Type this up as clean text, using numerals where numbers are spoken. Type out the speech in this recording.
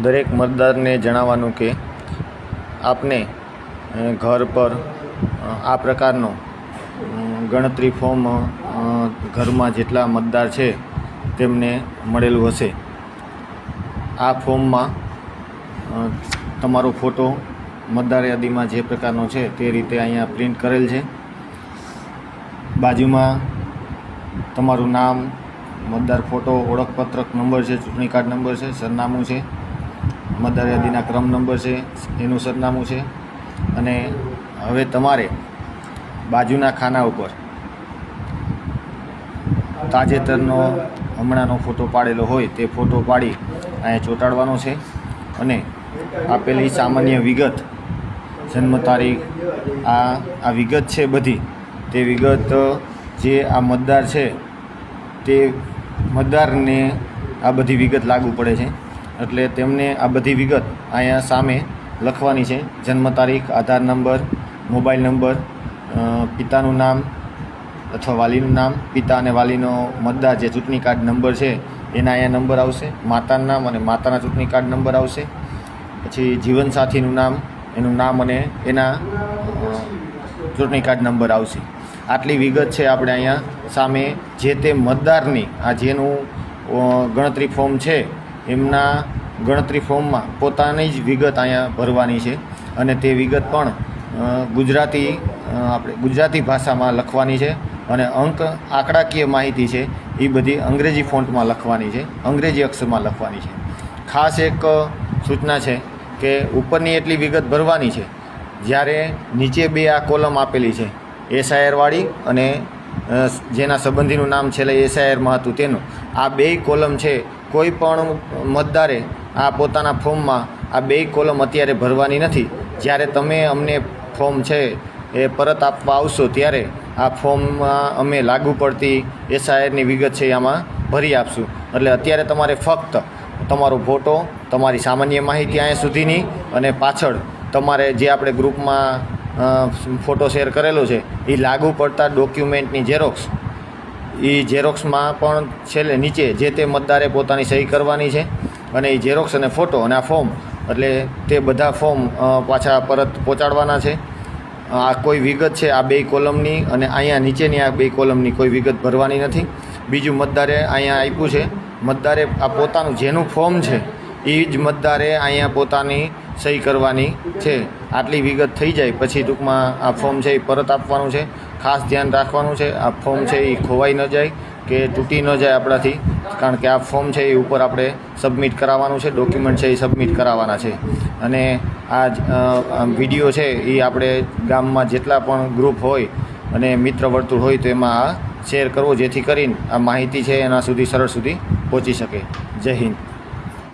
દરેક મતદારને જણાવવાનું કે આપને ઘર પર આ પ્રકારનો ગણતરી ફોર્મ ઘરમાં જેટલા મતદાર છે તેમને મળેલું હશે। આ ફોર્મમાં તમારો ફોટો મતદાર યાદીમાં જે પ્રકારનો છે તે રીતે અહીંયા પ્રિન્ટ કરેલ છે। બાજુમાં તમારું નામ, મતદાર ફોટો, ઓળખપત્રક નંબર છે, ચૂંટણી કાર્ડ નંબર છે, સરનામું છે, મતદાર યાદીના ક્રમ નંબર છે, એનું સરનામું છે। અને હવે તમારે બાજુના ખાના ઉપર તાજેતરનો હમણાંનો ફોટો પાડેલો હોય તે ફોટો પાડી અહીંયા ચોંટાડવાનો છે। અને આપેલી સામાન્ય વિગત, જન્મ તારીખ, આ વિગત છે બધી, તે વિગત જે આ મતદાર છે તે મતદારને આ બધી વિગત લાગુ પડે છે, એટલે તેમને આ બધી વિગત અહીંયા સામે લખવાની છે। જન્મ તારીખ, આધાર નંબર, મોબાઈલ નંબર, પિતાનું નામ અથવા વાલીનું નામ, પિતા અને વાલીનો મતદાર જે ચૂંટણી કાર્ડ નંબર છે એના અહીંયા નંબર આવશે, માતાનું નામ અને માતાના ચૂંટણી કાર્ડ નંબર આવશે, પછી જીવનસાથીનું નામ, એનું નામ અને એના ચૂંટણી કાર્ડ નંબર આવશે। આટલી વિગત છે આપણે અહીંયા સામે જે તે મતદારની આ જેનું ગણતરી ફોર્મ છે એમના ગણતરી ફોર્મમાં પોતાની જ વિગત અહીંયા ભરવાની છે। અને તે વિગત પણ ગુજરાતી ભાષામાં લખવાની છે। અને આંકડાકીય માહિતી છે એ બધી અંગ્રેજી ફોન્ટમાં લખવાની છે, અંગ્રેજી અક્ષરમાં લખવાની છે। ખાસ એક સૂચના છે કે ઉપરની એટલી વિગત ભરવાની છે, જ્યારે નીચે બે આ કોલમ આપેલી છે SIR વાળી અને જેના સંબંધીનું નામ છેલ્લે SIRમાં હતું તેનું, આ બેય કોલમ છે કોઈ પણ મતદારે આ પોતાના ફોર્મમાં આ બેય કોલમ અત્યારે ભરવાની નથી। જ્યારે તમે અમને ફોર્મ છે એ પરત આપવા આવશો ત્યારે આ ફોર્મમાં અમે લાગુ પડતી SIRની વિગત છે આમાં ભરી આપશું। એટલે અત્યારે તમારે ફક્ત તમારો ફોટો, તમારી સામાન્ય માહિતી અહીંયા સુધીની અને પાછળ તમારે જે આપણે ગ્રુપમાં ફોટો શેર કરેલો છે એ લાગુ પડતા ડોક્યુમેન્ટની ઝેરોક્સમાં પણ છેલ્લે નીચે જે તે મતદારે પોતાની સહી કરવાની છે। અને એ ઝેરોક્સ અને ફોટો અને આ ફોર્મ, એટલે તે બધા ફોર્મ પાછા પરત પહોંચાડવાના છે। આ કોઈ વિગત છે આ બે કોલમની અને અહીંયા નીચેની આ બે કોલમની કોઈ વિગત ભરવાની નથી। બીજું, મતદારે અહીંયા આપ્યું છે, મતદારે આ પોતાનું જેનું ફોર્મ છે એ જ મતદારે અહીંયા પોતાની સહી કરવાની છે। આટલી વિગત થઈ જાય પછી ટૂંકમાં આ ફોર્મ છે એ પરત આપવાનું છે। ખાસ ધ્યાન રાખવાનું છે આ ફોર્મ છે એ ખોવાઈ ન જાય કે તૂટી ન જાય આપણાથી, કારણ કે આ ફોર્મ છે એ ઉપર આપણે સબમિટ કરાવવાનું છે, ડોક્યુમેન્ટ છે એ સબમિટ કરાવવાના છે। અને આ વિડીયો છે એ આપણે ગામમાં જેટલા પણ ગ્રુપ હોય અને મિત્ર વર્તુળ હોય તો એમાં આ શેર કરવો, જેથી કરીને આ માહિતી છે એના સુધી સરળ સુધી પહોંચી શકે। જય હિન્દ।